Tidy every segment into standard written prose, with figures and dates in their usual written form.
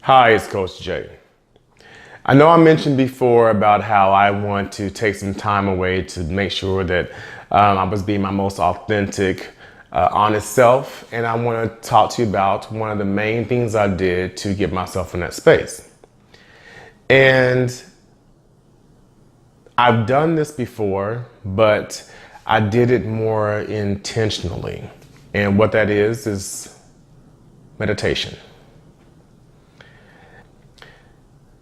Hi, it's Coach Jay. I know I mentioned before about how I want to take some time away to make sure that I was being my most authentic, honest self. And I want to talk to you about one of the main things I did to get myself in that space. And I've done this before, but I did it more intentionally. And what that is meditation.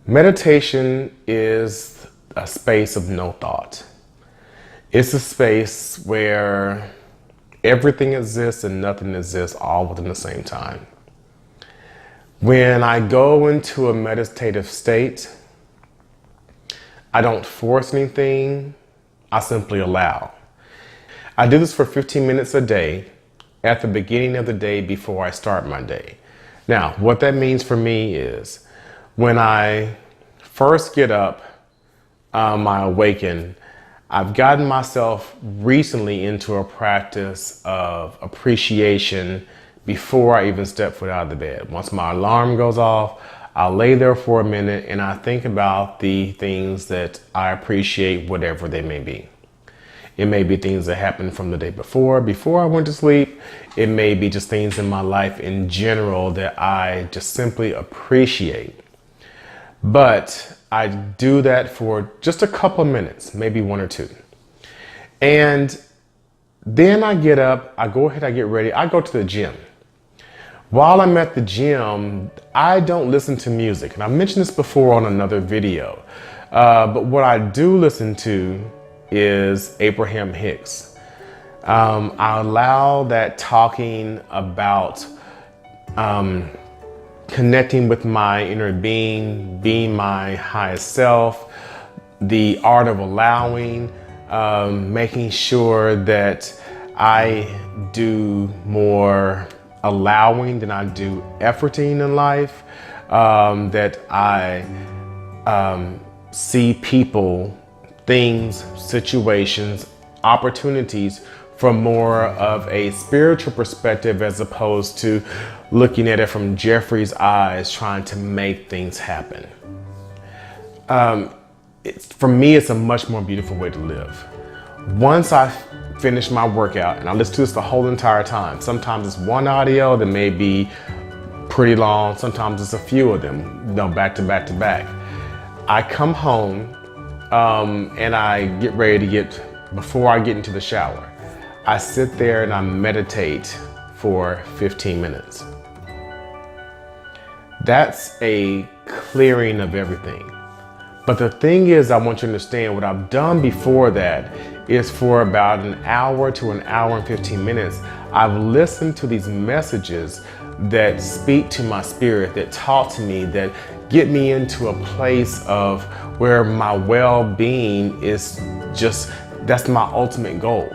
Meditation is a space of no thought. It's a space where everything exists and nothing exists all within the same time. When I go into a meditative state, I don't force anything, I simply allow. I do this for 15 minutes a day at the beginning of the day before I start my day. Now, what that means for me is when I first get up, I awaken, I've gotten myself recently into a practice of appreciation before I even step foot out of the bed. Once my alarm goes off, I'll lay there for a minute and I think about the things that I appreciate, whatever they may be. It may be things that happened from the day before I went to sleep. It may be just things in my life in general that I just simply appreciate. But I do that for just a couple of minutes, maybe one or two. And then I get up, I go ahead, I get ready, I go to the gym. While I'm at the gym, I don't listen to music. And I mentioned this before on another video. But what I do listen to is Abraham Hicks. I allow that talking about connecting with my inner being my highest self, the art of allowing, making sure that I do more allowing than I do efforting in life, that I see people, things, situations, opportunities from more of a spiritual perspective as opposed to looking at it from Jeffrey's eyes, trying to make things happen. For me, it's a much more beautiful way to live. Once I finish my workout, and I listen to this the whole entire time, sometimes it's one audio that may be pretty long, sometimes it's a few of them, back to back to back. I come home and I get ready before I get into the shower, I sit there and I meditate for 15 minutes. That's a clearing of everything. But the thing is, I want you to understand what I've done before that is for about an hour to an hour and 15 minutes, I've listened to these messages that speak to my spirit, that talk to me, that get me into a place of where my well-being is just, that's my ultimate goal.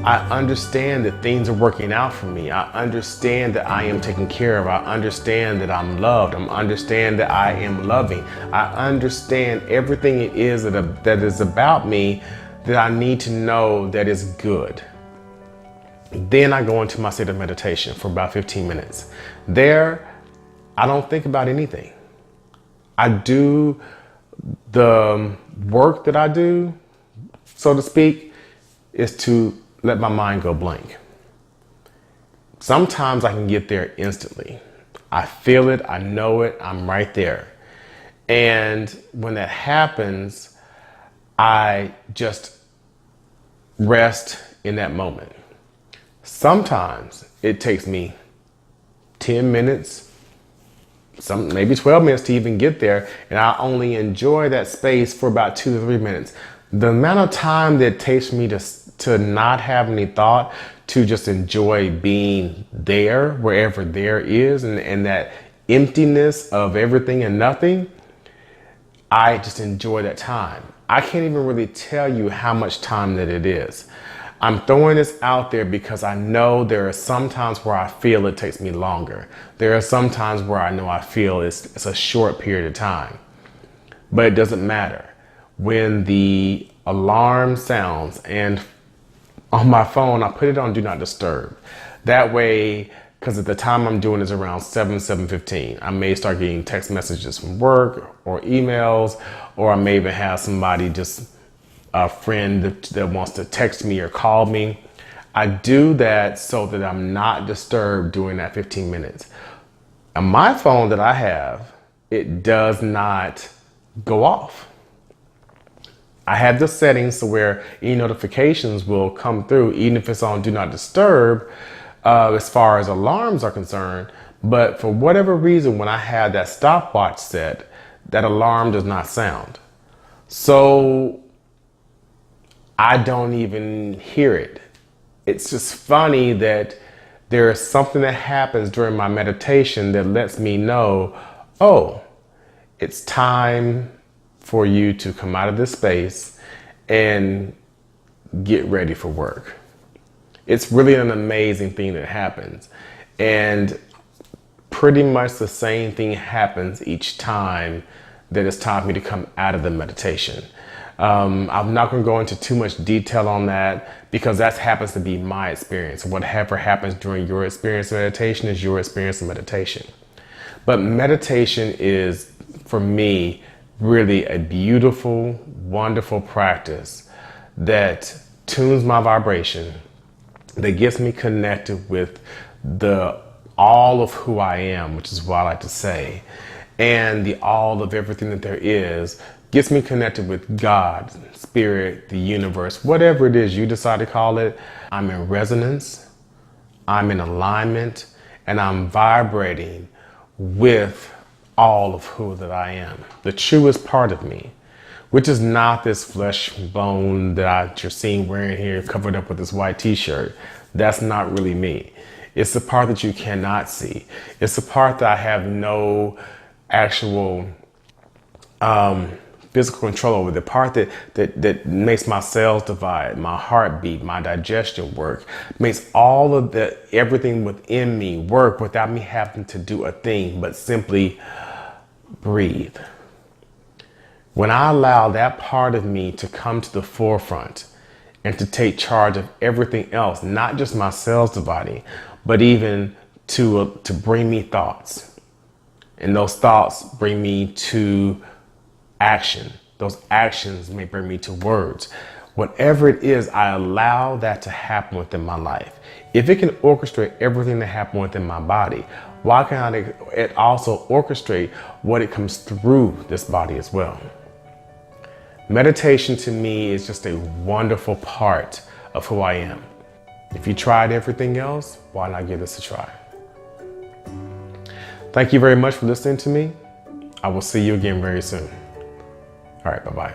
I understand that things are working out for me. I understand that I am taken care of. I understand that I'm loved. I understand that I am loving. I understand everything it is that is about me that I need to know that is good. Then I go into my state of meditation for about 15 minutes. There, I don't think about anything. I do the work that I do, so to speak, is to let my mind go blank. Sometimes I can get there instantly. I feel it, I know it, I'm right there. And when that happens, I just rest in that moment. Sometimes it takes me 10 minutes, maybe 12 minutes to even get there, and I only enjoy that space for about 2 to 3 minutes. The amount of time that it takes me to not have any thought, to just enjoy being there, wherever there is, and that emptiness of everything and nothing, I just enjoy that time. I can't even really tell you how much time that it is. I'm throwing this out there because I know there are some times where I feel it takes me longer. There are some times where I know I feel it's a short period of time. But it doesn't matter. When the alarm sounds, and on my phone, I put it on Do Not Disturb. That way, because at the time I'm doing is around 7:15. I may start getting text messages from work or emails, or I may even have somebody, just a friend that wants to text me or call me. I do that so that I'm not disturbed during that 15 minutes. On my phone that I have, it does not go off. I have the settings to where any notifications will come through, even if it's on Do Not Disturb, as far as alarms are concerned. But for whatever reason, when I have that stopwatch set, that alarm does not sound. So I don't even hear it. It's just funny that there is something that happens during my meditation that lets me know, oh, it's time for you to come out of this space and get ready for work. It's really an amazing thing that happens. And pretty much the same thing happens each time that it's time for me to come out of the meditation. I'm not going to go into too much detail on that because that happens to be my experience. Whatever happens during your experience of meditation is your experience of meditation. But meditation is, for me, really a beautiful, wonderful practice that tunes my vibration, that gets me connected with all of who I am, which is what I like to say, and the all of everything that there is, gets me connected with God, spirit, the universe, whatever it is you decide to call it. I'm in resonance, I'm in alignment, and I'm vibrating with all of who that I am, the truest part of me, which is not this flesh bone that you're seeing wearing here covered up with this white t-shirt. That's not really me. It's the part that you cannot see. It's the part that I have no actual physical control over, the part that makes my cells divide, my heartbeat, my digestion work, makes all of everything within me work without me having to do a thing but simply breathe. When I allow that part of me to come to the forefront and to take charge of everything else, not just my cells dividing, but even to bring me thoughts, and those thoughts bring me to action. Those actions may bring me to words. Whatever it is, I allow that to happen within my life. If it can orchestrate everything that happens within my body, why can't it also orchestrate what it comes through this body as well? Meditation to me is just a wonderful part of who I am. If you tried everything else, why not give this a try? Thank you very much for listening to me. I will see you again very soon. All right, bye-bye.